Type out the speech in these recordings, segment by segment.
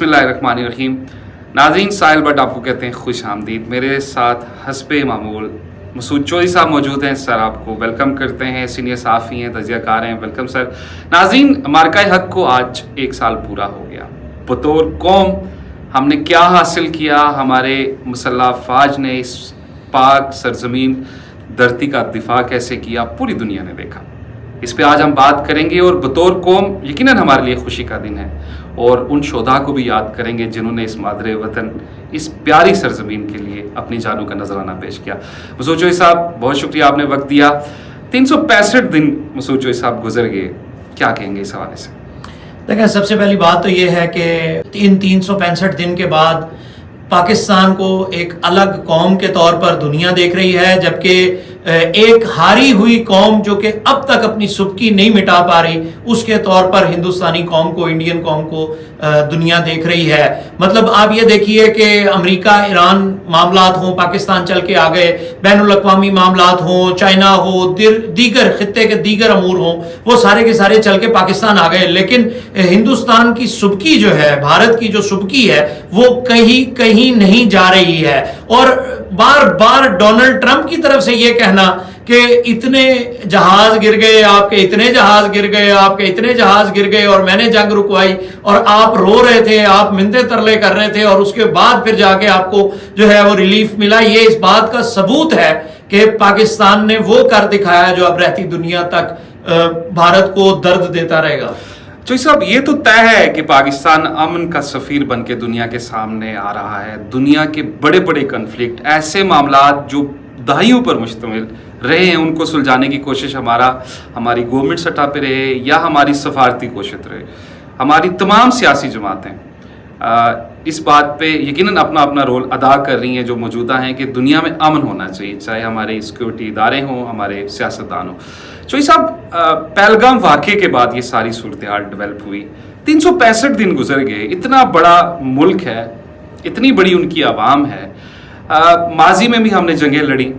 بسم اللہ الرحمن الرحیم. ناظرین، ساحل بٹ آپ کو کہتے ہیں خوش آمدید. میرے ساتھ حسب معمول مسعود چودھری صاحب موجود ہیں. سر آپ کو ویلکم کرتے ہیں. سینئر صحافی ہیں، تجزیہ کار ہیں. Welcome sir. ناظرین، مارکہ حق کو آج 1 سال پورا ہو گیا. بطور قوم ہم نے کیا حاصل کیا، ہمارے مسلح افواج نے اس پاک سرزمین دھرتی کا دفاع کیسے کیا، پوری دنیا نے دیکھا. اس پہ آج ہم بات کریں گے اور بطور قوم یقیناً ہمارے لیے خوشی کا دن ہے، اور ان شہداء کو بھی یاد کریں گے جنہوں نے اس مادر وطن، اس پیاری سرزمین کے لیے اپنی جانوں کا نذرانہ پیش کیا. مسعود چودھری صاحب، بہت شکریہ، آپ نے وقت دیا. 365 دن مسعود چودھری صاحب گزر گئے، کیا کہیں گے اس حوالے سے؟ دیکھیں، سب سے پہلی بات تو یہ ہے کہ ان 365 دن کے بعد پاکستان کو ایک الگ قوم کے طور پر دنیا دیکھ رہی ہے، جبکہ ایک ہاری ہوئی قوم جو کہ اب تک اپنی سبکی نہیں مٹا پا رہی، اس کے طور پر ہندوستانی قوم کو، انڈین قوم کو دنیا دیکھ رہی ہے. مطلب آپ یہ دیکھیے کہ امریکہ ایران معاملات ہوں، پاکستان چل کے آگئے، بین الاقوامی معاملات ہوں، چائنا ہو، دیگر خطے کے دیگر امور ہوں، وہ سارے کے سارے چل کے پاکستان آ گئے. لیکن ہندوستان کی سبکی جو ہے، بھارت کی جو سبکی ہے، وہ کہیں نہیں جا رہی ہے. اور بار بار ڈونلڈ ٹرمپ کی طرف سے یہ کہنا کہ اتنے جہاز گر گئے آپ کے، اتنے جہاز گر گئے آپ کے، اتنے جہاز گر گئے، اور میں نے جنگ رکوائی، اور آپ رو رہے تھے، آپ منتیں ترلے کر رہے تھے، اور اس کے بعد پھر جا کے آپ کو جو ہے وہ ریلیف ملا. یہ اس بات کا ثبوت ہے کہ پاکستان نے وہ کر دکھایا جو اب رہتی دنیا تک بھارت کو درد دیتا رہے گا. چودھری صاحب، یہ تو طے ہے کہ پاکستان امن کا سفیر بن کے دنیا کے سامنے آ رہا ہے. دنیا کے بڑے بڑے کنفلکٹ، ایسے معاملات جو دہائیوں پر مشتمل رہے ہیں، ان کو سلجھانے کی کوشش ہماری گورنمنٹ سطح پہ رہے یا ہماری سفارتی کوشش رہے، ہماری تمام سیاسی جماعتیں اس بات پہ یقیناً اپنا اپنا رول ادا کر رہی ہیں جو موجودہ ہیں کہ دنیا میں امن ہونا چاہیے، چاہے ہمارے سیکورٹی ادارے ہوں، ہمارے سیاستدان ہوں. چودھری صاحب، پہلگام واقعے کے بعد یہ ساری صورتحال ڈیولپ ہوئی، 365 دن گزر گئے. اتنا بڑا ملک ہے، اتنی بڑی ان کی عوام ہے. ماضی میں بھی ہم نے جنگیں لڑی،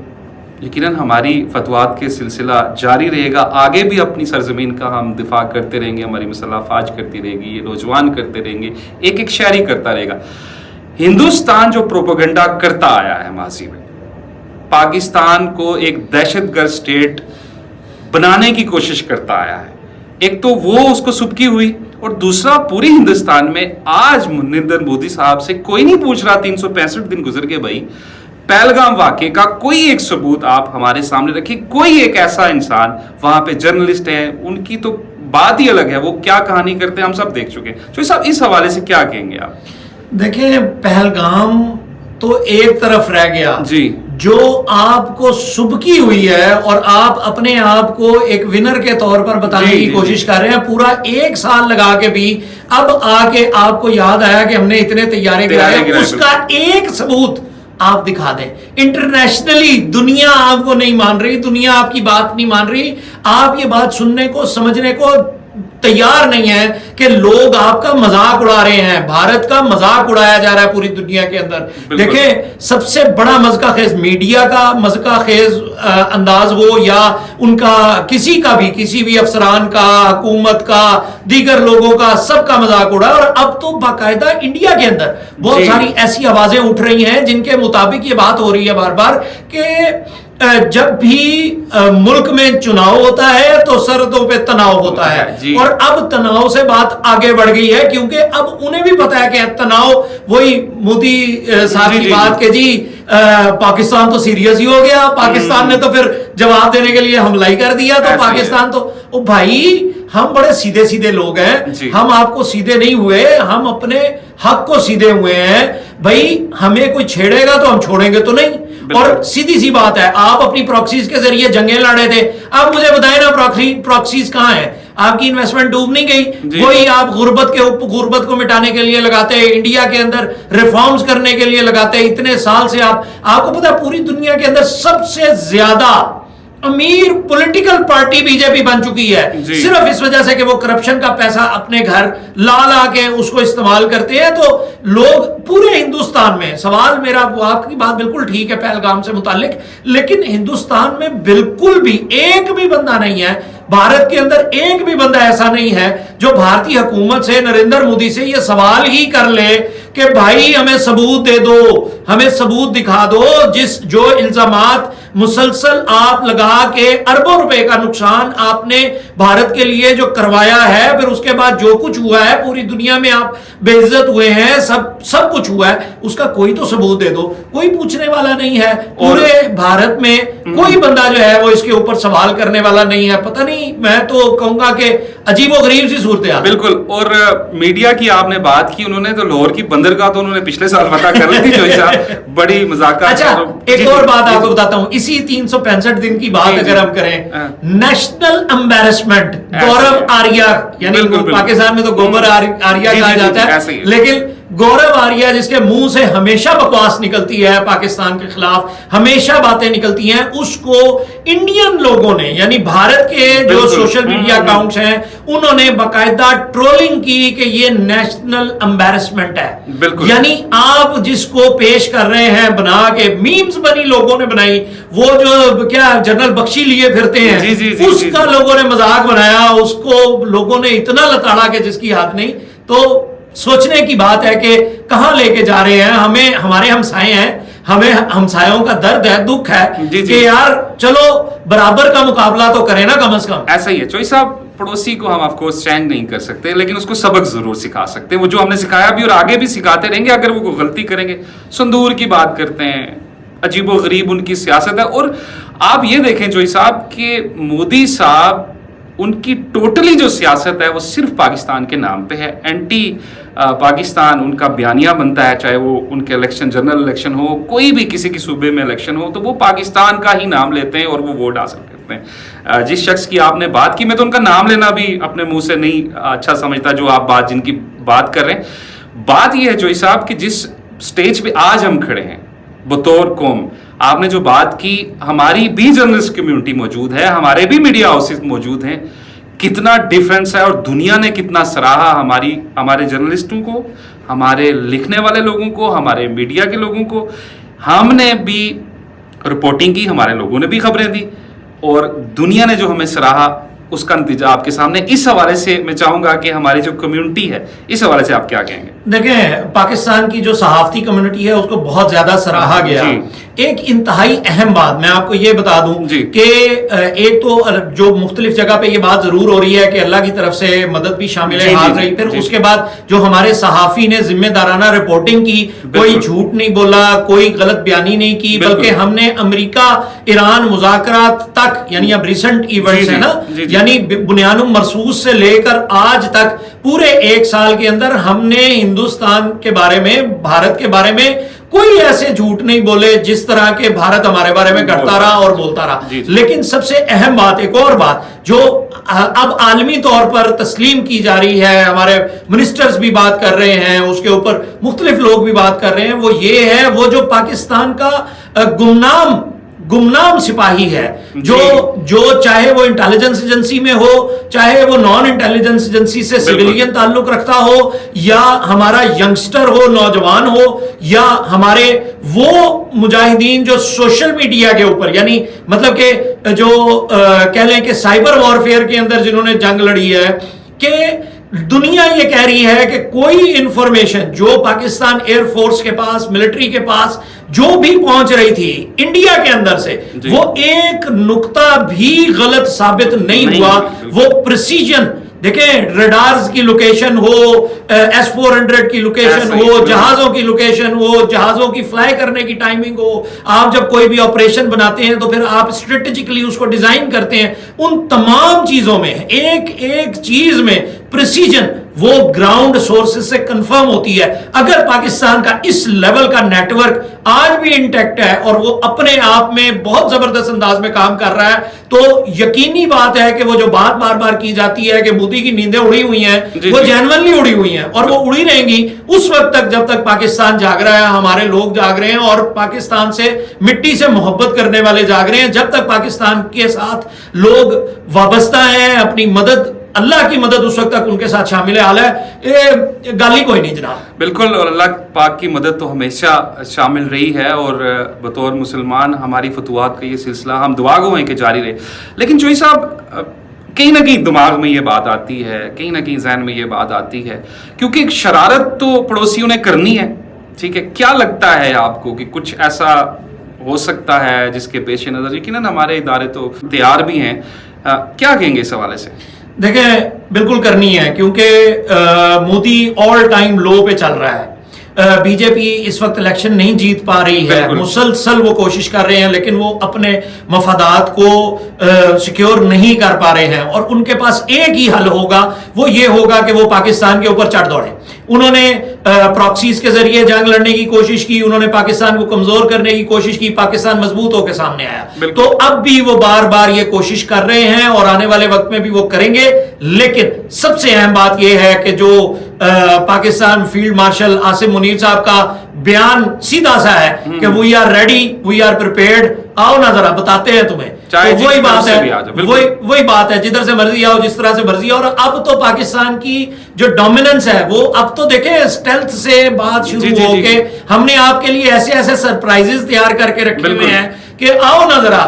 یقیناً ہماری فتوحات کے سلسلہ جاری رہے گا. آگے بھی اپنی سرزمین کا ہم دفاع کرتے رہیں گے، ہماری مسلح افواج کرتی رہے گی، یہ نوجوان کرتے رہیں گے، ایک شہری کرتا رہے گا. ہندوستان جو پروپیگنڈا کرتا آیا ہے ماضی میں، پاکستان کو ایک دہشت گرد اسٹیٹ بنانے کی کوشش کرتا آیا ہے، ایک تو وہ اس کو سبکی ہوئی، اور دوسرا پوری ہندوستان میں آج نریندر مودی صاحب سے کوئی نہیں پوچھ رہا 365 دن گزر گئے بھائی، پہلگام واقعے کا کوئی ایک ثبوت آپ ہمارے سامنے رکھیں. کوئی ایک ایسا انسان، وہاں پہ جرنلسٹ ہیں، ان کی تو بات ہی الگ ہے، وہ کیا کہانی کرتے ہیں ہم سب دیکھ چکے ہیں. تو صاحب، اس حوالے سے کیا کہیں گے آپ؟ دیکھیں، پہلگام تو ایک طرف رہ گیا جی، جو آپ کو سبکی ہوئی ہے، اور آپ اپنے آپ کو ایک ونر کے طور پر بتانے کی کوشش کر رہے ہیں. پورا 1 سال لگا کے بھی اب آ کے آپ کو یاد آیا کہ ہم نے اتنے طیارے گرائے. اس کا ایک ثبوت آپ دکھا دیں. انٹرنیشنلی دنیا آپ کو نہیں مان رہی، دنیا آپ کی بات نہیں مان رہی. آپ یہ بات سننے کو، سمجھنے کو تیار نہیں ہے کہ لوگ آپ کا مذاق اڑا رہے ہیں. بھارت کا مذاق اڑایا جا رہا ہے پوری دنیا کے اندر. دیکھیں، سب سے بڑا مذاق خیز میڈیا کا مذاق خیز انداز ہو، یا ان کا کسی بھی افسران کا، حکومت کا، دیگر لوگوں کا، سب کا مذاق اڑا. اور اب تو باقاعدہ انڈیا کے اندر بہت ساری ایسی آوازیں اٹھ رہی ہیں جن کے مطابق یہ بات ہو رہی ہے بار بار کہ جب بھی ملک میں چناؤ ہوتا ہے تو سرحدوں پہ تناؤ ہوتا ہے. اور اب تناؤ سے بات آگے بڑھ گئی ہے، کیونکہ اب انہیں بھی پتا ہے کہ تناؤ، وہی مودی صاحب کی بات کہ جی پاکستان تو سیریس ہی ہو گیا، پاکستان نے تو پھر جواب دینے کے لیے حملہ ہی کر دیا. تو پاکستان تو بھائی، ہم بڑے سیدھے سیدھے لوگ ہیں، ہم آپ کو سیدھے نہیں ہوئے، ہم اپنے حق کو سیدھے ہوئے ہیں. بھائی، ہمیں کوئی چھیڑے گا تو ہم چھوڑیں گے تو نہیں. اور سیدھی سی بات ہے، آپ اپنی پراکسیز کے ذریعے جنگیں لڑے تھے. آپ مجھے بتائیں نا، پراکسیز کہاں ہے؟ آپ کی انویسٹمنٹ ڈوب نہیں گئی؟ وہی آپ غربت کو مٹانے کے لیے لگاتے، انڈیا کے اندر ریفارمز کرنے کے لیے لگاتے. اتنے سال سے آپ کو پتا ہے پوری دنیا کے اندر سب سے زیادہ امیر پولیٹیکل پارٹی بی جے پی بن چکی ہے، صرف اس وجہ سے کہ وہ کرپشن کا پیسہ اپنے گھر لا کے اس کو استعمال کرتے ہیں. تو لوگ پورے ہندوستان میں سوال میرا، آپ کی بات بالکل ٹھیک ہے پہلگام سے متعلق، لیکن ہندوستان میں بالکل بھی ایک بھی بندہ نہیں ہے، بھارت کے اندر ایک بھی بندہ ایسا نہیں ہے جو بھارتی حکومت سے، نریندر مودی سے یہ سوال ہی کر لے کہ بھائی ہمیں ثبوت دے دو، ہمیں ثبوت دکھا دو، جو الزامات مسلسل آپ لگا کے اربوں روپے کا نقصان آپ نے بھارت کے لیے جو کروایا ہے، پھر اس کے بعد جو کچھ ہوا ہے پوری دنیا میں آپ بے عزت ہوئے ہیں، سب کچھ ہوا ہے، اس کا کوئی تو ثبوت دے دو۔ کوئی پوچھنے والا نہیں ہے، پورے بھارت میں کوئی بندہ جو ہے وہ اس کے اوپر سوال کرنے والا نہیں ہے۔ پتہ نہیں، میں تو کہوں گا کہ عجیب و غریب سی صورتحال۔ بالکل، اور میڈیا کی آپ نے بات کی، انہوں نے تو لاہور کی بندرگاہ تو انہوں نے پچھلے سال فتح کر لی تھی جوئی صاحب، بڑی مذاکرات۔ اچھا ایک اور بات آپ کو بتاتا ہوں، اسی 365 دن کی بات اگر ہم کریں، نیشنل امبیرسمنٹ گورو آریہ، یعنی پاکستان میں تو گوبر آریہ کہا جاتا ہے، لیکن گورو آریہ جس کے منہ سے ہمیشہ بکواس نکلتی ہے پاکستان کے خلاف، ہمیشہ باتیں نکلتی ہیں، اس کو انڈین لوگوں نے، یعنی بھارت کے جو سوشل میڈیا اکاؤنٹس ہیں، انہوں نے باقاعدہ ٹرولنگ کی کہ یہ نیشنل امبیرسمنٹ ہے، یعنی آپ جس کو پیش کر رہے ہیں بنا کے، میمز بنی لوگوں نے بنائی، وہ جو کیا جنرل بخشی لیے پھرتے ہیں، اس کا لوگوں نے مذاق بنایا، اس کو لوگوں نے اتنا لتاڑا کہ جس کی حد نہیں۔ تو سوچنے کی بات ہے کہ کہاں لے کے جا رہے ہیں ہمیں، ہمارے ہمسائے ہیں، ہمیں ہمسایوں کا درد ہے، دکھ ہے کہ یار چلو برابر کا مقابلہ تو کریں نا کم از کم۔ ایسا ہی ہے چوئی صاحب، پڑوسی کو ہم آف کورس چینج نہیں کر سکتے، لیکن اس کو سبق ضرور سکھا سکتے ہیں، وہ جو ہم نے سکھایا بھی اور آگے بھی سکھاتے رہیں گے اگر وہ کوئی غلطی کریں گے۔ سندور کی بات کرتے ہیں، عجیب و غریب ان کی سیاست ہے، اور آپ یہ دیکھیں جوئی صاحب کہ مودی صاحب ان کی ٹوٹلی جو سیاست ہے وہ صرف پاکستان کے نام پہ ہے، اینٹی پاکستان ان کا بیانیہ بنتا ہے، چاہے وہ ان کے الیکشن، جنرل الیکشن ہو، کوئی بھی کسی کی صوبے میں الیکشن ہو، تو وہ پاکستان کا ہی نام لیتے ہیں اور وہ ووٹ حاصل کرتے ہیں۔ جس شخص کی آپ نے بات کی، میں تو ان کا نام لینا بھی اپنے منہ سے نہیں اچھا سمجھتا، جو آپ جن کی بات کر رہے ہیں۔ بات یہ ہے جوئی صاحب کہ جس سٹیج پہ آج ہم کھڑے ہیں بطور قوم، آپ نے جو بات کی، ہماری بھی جرنلسٹ کمیونٹی موجود ہے، ہمارے بھی میڈیا ہاؤسز موجود ہیں، کتنا ڈیفرنس ہے اور دنیا نے کتنا سراہا ہمارے جرنلسٹوں کو، ہمارے لکھنے والے لوگوں کو، ہمارے میڈیا کے لوگوں کو۔ ہم نے بھی رپورٹنگ کی، ہمارے لوگوں نے بھی خبریں دی، اور دنیا نے جو ہمیں سراہا اس کا نتیجہ آپ کے سامنے۔ اس حوالے سے میں چاہوں گا کہ ہماری جو کمیونٹی ہے، اس حوالے سے آپ کیا کہیں گے؟ دیکھیں، پاکستان کی جو صحافتی کمیونٹی ہے اس کو بہت زیادہ سراہا گیا۔ ایک انتہائی اہم بات میں آپ کو یہ بتا دوں کہ ایک تو جو مختلف جگہ پہ یہ بات ضرور ہو رہی ہے کہ اللہ کی طرف سے مدد بھی شامل ہے حال رہی، پھر اس کے بعد جو ہمارے صحافی نے ذمہ دارانہ رپورٹنگ کی، کوئی جھوٹ نہیں بولا، کوئی غلط بیانی نہیں کی، بلکہ ہم نے امریکہ ایران مذاکرات تک، یعنی اب ریسنٹ ایونٹس ہے نا، یعنی بنیان مرصوص سے لے کر آج تک پورے ایک سال کے اندر ہم نے ہندوستان کے بارے میں، بھارت کے بارے میں کوئی ایسے جھوٹ نہیں بولے جس طرح کے بھارت ہمارے بارے میں کرتا رہا اور بولتا رہا۔ لیکن سب سے اہم بات، ایک اور بات جو اب عالمی طور پر تسلیم کی جا رہی ہے، ہمارے منسٹرز بھی بات کر رہے ہیں، اس کے اوپر مختلف لوگ بھی بات کر رہے ہیں، وہ یہ ہے، وہ جو پاکستان کا گمنام سپاہی ہے، جو چاہے وہ انٹیلیجنس ایجنسی میں ہو، چاہے وہ نان انٹیلیجنس ایجنسی سے سویلین تعلق رکھتا ہو، یا ہمارا ینگسٹر ہو، نوجوان ہو، یا ہمارے وہ مجاہدین جو سوشل میڈیا کے اوپر، یعنی مطلب کہ جو کہہ لیں کہ سائبر وارفیئر کے اندر جنہوں نے جنگ لڑی ہے، کہ دنیا یہ کہہ رہی ہے کہ کوئی انفارمیشن جو پاکستان ایئر فورس کے پاس، ملٹری کے پاس جو بھی پہنچ رہی تھی انڈیا کے اندر سے، وہ ایک نقطہ بھی غلط ثابت نہیں ہوا۔ وہ پریسیجن دیکھیں، ریڈارز کی لوکیشن ہو، S-400 کی لوکیشن ہو، جہازوں کی لوکیشن ہو، جہازوں کی فلائی کرنے کی ٹائمنگ ہو، آپ جب کوئی بھی آپریشن بناتے ہیں تو پھر آپ اسٹریٹجکلی اس کو ڈیزائن کرتے ہیں، ان تمام چیزوں میں ایک چیز میں پریسیجن وہ گراؤنڈ سورسز سے کنفرم ہوتی ہے۔ اگر پاکستان کا اس لیول کا نیٹ ورک آج بھی انٹیکٹ ہے اور وہ اپنے آپ میں بہت زبردست انداز میں کام کر رہا ہے، تو یقینی بات ہے کہ وہ جو بات بار بار کی جاتی ہے کہ مودی کی نیندیں اڑی ہوئی ہیں، وہ جینوئنلی اڑی ہوئی ہیں، اور وہ اڑی رہیں گی اس وقت تک جب تک پاکستان جاگ رہا ہے، ہمارے لوگ جاگ رہے ہیں، اور پاکستان سے مٹی سے محبت کرنے والے جاگ رہے ہیں، جب تک پاکستان کے ساتھ لوگ وابستہ ہیں، اپنی مدد اللہ کی مدد اس وقت تک ان کے ساتھ شامل حال ہے، گالی کوئی نہیں جناب. بالکل، اور اللہ پاک کی مدد تو ہمیشہ شامل رہی ہے، اور بطور مسلمان ہماری فتوحات کا یہ سلسلہ ہم دعا گو ہیں کہ جاری رہے. لیکن جوئی صاحب، کہیں نہ کہیں دماغ میں یہ بات آتی ہے، کہیں نہ کہیں ذہن میں یہ بات آتی ہے، کیونکہ ایک شرارت تو پڑوسیوں نے کرنی ہے، ٹھیک ہے. کیا لگتا ہے آپ کو کہ کچھ ایسا ہو سکتا ہے جس کے پیش نظر یقیناً ہمارے ادارے تو تیار بھی ہیں، کیا کہیں گے اس حوالے سے؟ دیکھیں بالکل کرنی ہے، کیونکہ مودی آل ٹائم لو پہ چل رہا ہے. بی جے پی اس وقت الیکشن نہیں جیت پا رہی ہے، مسلسل وہ کوشش کر رہے ہیں لیکن وہ اپنے مفادات کو سیکیور نہیں کر پا رہے ہیں، اور ان کے پاس ایک ہی حل ہوگا، وہ یہ ہوگا کہ وہ پاکستان کے اوپر چڑھ دوڑیں. انہوں نے پراکسیز کے ذریعے جنگ لڑنے کی کوشش کی، انہوں نے پاکستان کو کمزور کرنے کی کوشش کی، پاکستان مضبوط ہو کے سامنے آیا. تو اب بھی وہ بار بار یہ کوشش کر رہے ہیں اور آنے والے وقت میں بھی وہ کریں گے. لیکن سب سے اہم بات یہ ہے کہ جو پاکستان فیلڈ مارشل عاصم منیر صاحب کا بیان سیدھا سا ہے کہ we are ready, we are prepared, آؤ نا ذرا بتاتے ہیں تمہیں. وہی بات ہے، وہی بات ہے، جدھر سے مرضی آؤ، جس طرح سے مرضی آؤ. اور اب تو پاکستان کی جو ڈومیننس ہے وہ اب تو دیکھیں اسٹیلتھ سے بات شروع ہو کے ہم نے آپ کے لیے ایسے ایسے سرپرائزز تیار کر کے رکھے ہوئے ہیں کہ آؤ نا ذرا.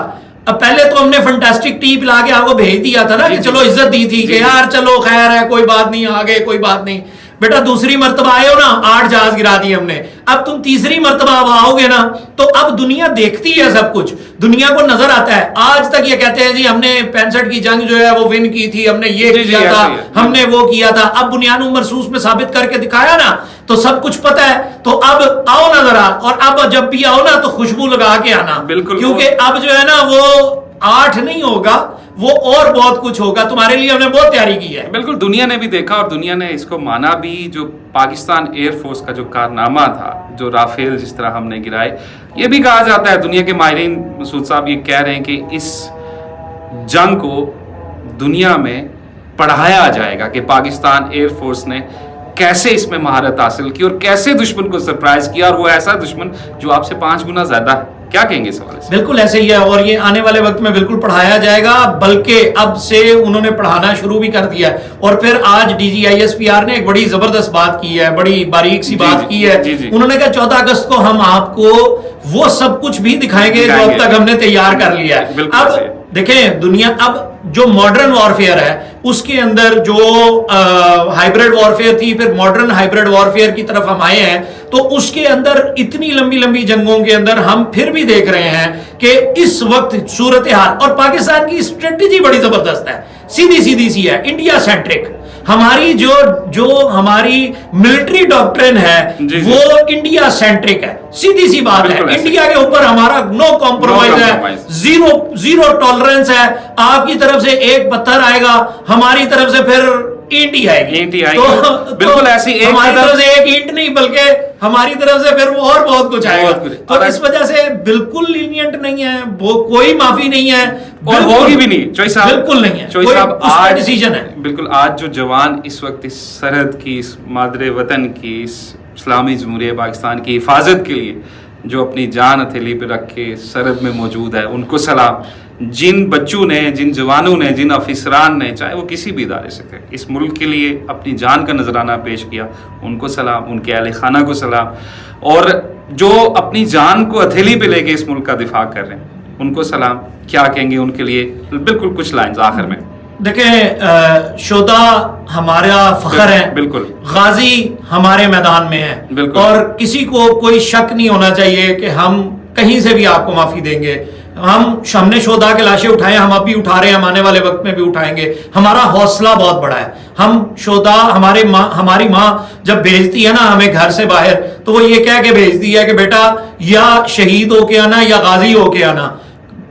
اب پہلے تو ہم نے فنٹاسٹک ٹی پلا کے آپ کو بھیج دیا تھا نا کہ چلو عزت دی تھی کہ یار چلو خیر ہے، کوئی بات نہیں، آگے کوئی بات نہیں. بیٹا دوسری مرتبہ آئے ہو نا، 8 جہاز گرا دی ہم نے. اب تم تیسری مرتبہ اب آؤ گے نا تو اب دنیا دیکھتی ہے سب کچھ، دنیا کو نظر آتا ہے. آج تک یہ کہتے ہیں جی ہم نے 65 کی جنگ جو ہے وہ ون کی تھی، ہم نے یہ کیا تھا، ہم نے وہ کیا تھا. اب بنیاد مرصوص میں ثابت کر کے دکھایا نا تو سب کچھ پتا ہے. تو اب آؤ نا ذرا، اور اب جب بھی آؤ نا تو خوشبو لگا کے آنا، کیونکہ اب جو ہے نا وہ 8 نہیں ہوگا، وہ اور بہت کچھ ہوگا. تمہارے لیے ہم نے بہت تیاری کی ہے. بالکل، دنیا نے بھی دیکھا اور دنیا نے اس کو مانا بھی. جو پاکستان ایئر فورس کا جو کارنامہ تھا، جو رافیل جس طرح ہم نے گرائے، یہ بھی کہا جاتا ہے، دنیا کے ماہرین مسعود صاحب یہ کہہ رہے ہیں کہ اس جنگ کو دنیا میں پڑھایا جائے گا کہ پاکستان ایئر فورس نے کیسے اس میں مہارت حاصل کی اور کیسے دشمن کو سرپرائز کیا، اور وہ ایسا دشمن جو آپ سے 5 گنا زیادہ ہے. کیا کہیں گے اس حوالے سے؟ بالکل ایسے ہی ہے، اور یہ آنے والے وقت میں بالکل پڑھایا جائے گا، بلکہ اب سے انہوں نے پڑھانا شروع بھی کر دیا ہے. اور پھر آج D G I S P R نے ایک بڑی زبردست بات کی ہے، بڑی باریک سی بات کی ہے. انہوں نے کہا 14 اگست کو ہم آپ کو وہ سب کچھ بھی دکھائیں گے جو اب تک ہم نے تیار کر لیا ہے. اب دیکھیں دنیا اب جو ماڈرن وارفیئر ہے اس کے اندر جو ہائیبریڈ وارفیئر تھی، پھر ماڈرن ہائیبریڈ وارفیئر کی طرف ہم آئے ہیں، تو اس کے اندر اتنی لمبی لمبی جنگوں کے اندر ہم پھر بھی دیکھ رہے ہیں کہ اس وقت صورتحال، اور پاکستان کی اسٹریٹجی بڑی زبردست ہے، سیدھی سیدھی سی ہے، انڈیا سینٹرک. ہماری جو ہماری ملٹری ڈاکٹرن ہے وہ انڈیا سینٹرک ہے، سیدھی سی بات ہے. انڈیا کے اوپر ہمارا نو کمپرومائز ہے، زیرو ٹالرنس ہے. آپ کی طرف سے ایک پتھر آئے گا، ہماری طرف سے پھر اینٹ ہی آئے گی. بالکل ایسی ہماری طرف سے ایک اینٹ نہیں بلکہ ہماری طرف سے پھر وہ اور بہت کچھ آئے گا. تو اس وجہ سے بالکل لینینٹ نہیں ہے، وہ کوئی معافی نہیں ہے اور ہوگی بھی نہیں. چوئی صاحب بالکل نہیں ہے، چوئی صاحب آج ڈیسیژن ہے. بالکل آج جو جوان اس وقت اس سرحد کی، اس مادر وطن کی، اس اسلامی جمہوریہ پاکستان کی حفاظت کے لیے جو اپنی جان ہتھیلی پہ رکھ کے سرحد میں موجود ہے، ان کو سلام. جن بچوں نے، جن جوانوں نے، جن افسران نے، چاہے وہ کسی بھی ادارے سے تھے، اس ملک کے لیے اپنی جان کا نذرانہ پیش کیا، ان کو سلام، ان کے اہل خانہ کو سلام. اور جو اپنی جان کو ہتھیلی پہ لے کے اس ملک کا دفاع کر رہے ہیں ان کو سلام. کیا کہیں گے ان کے لیے؟ بالکل کچھ لائنز آخر میں. دیکھیں شہداء ہمارا فخر ہے، بالکل غازی ہمارے میدان میں ہے، اور کسی کو کوئی شک نہیں ہونا چاہیے کہ ہم کہیں سے بھی آپ کو معافی دیں گے. ہم نے شہداء کے لاشیں اٹھائے، ہم اب بھی اٹھا رہے ہیں، ہم آنے والے وقت میں بھی اٹھائیں گے. ہمارا حوصلہ بہت بڑا ہے. ہم شہداء، ہماری ماں جب بھیجتی ہے نا ہمیں گھر سے باہر، تو وہ یہ کہہ کے بھیجتی ہے کہ بیٹا یا شہید ہو کے آنا یا غازی ہو کے آنا،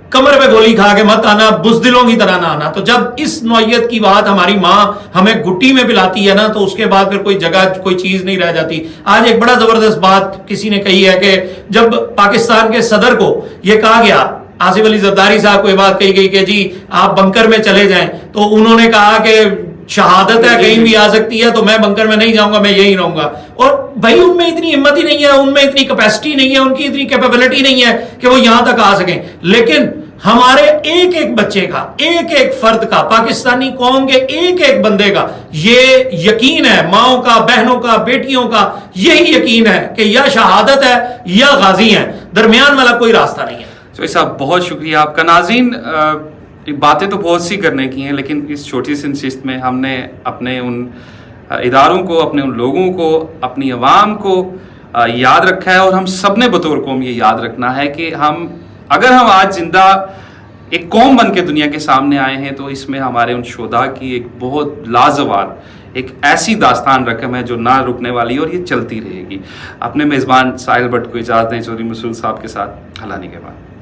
کمر پہ گولی کھا کے مت آنا، بزدلوں کی طرح نہ آنا. تو جب اس نوعیت کی بات ہماری ماں ہمیں گٹی میں پلاتی ہے نا تو اس کے بعد پھر کوئی جگہ کوئی چیز نہیں رہ جاتی. آج ایک بڑا زبردست بات کسی نے کہی ہے کہ جب پاکستان کے صدر کو یہ کہا گیا، آصف علی زرداری صاحب کو یہ بات کہی گئی کہ جی آپ بنکر میں چلے جائیں، تو انہوں نے کہا کہ شہادت ہے کہیں بھی آ سکتی ہے تو میں بنکر میں نہیں جاؤں گا، میں یہی رہوں گا. اور بھائی ان میں اتنی ہمت ہی نہیں ہے، ان میں اتنی کیپیسٹی نہیں ہے، ان کی اتنی کیپیبلٹی نہیں ہے کہ وہ یہاں تک آ سکیں. لیکن ہمارے ایک ایک بچے کا، ایک ایک فرد کا، پاکستانی قوم کے ایک ایک بندے کا یہ یقین ہے، ماؤں کا، بہنوں کا، بیٹیوں کا یہی یقین ہے کہ یا شہادت ہے یا غازی ہیں، درمیان والا کوئی راستہ نہیں ہے۔ چوئی صاحب بہت شکریہ آپ کا۔ ناظرین، باتیں تو بہت سی کرنے کی ہیں، لیکن اس چھوٹی سی نشست میں ہم نے اپنے ان اداروں کو، اپنے ان لوگوں کو، اپنی عوام کو یاد رکھا ہے، اور ہم سب نے بطور قوم یہ یاد رکھنا ہے کہ اگر ہم آج زندہ ایک قوم بن کے دنیا کے سامنے آئے ہیں تو اس میں ہمارے ان شہداء کی ایک بہت لازوال ایک ایسی داستان رقم ہے جو نہ رکنے والی، اور یہ چلتی رہے گی۔ اپنے میزبان ساحل بٹ کو اجازت دیں چودھری مسعود صاحب کے ساتھ ہلانے کے بعد۔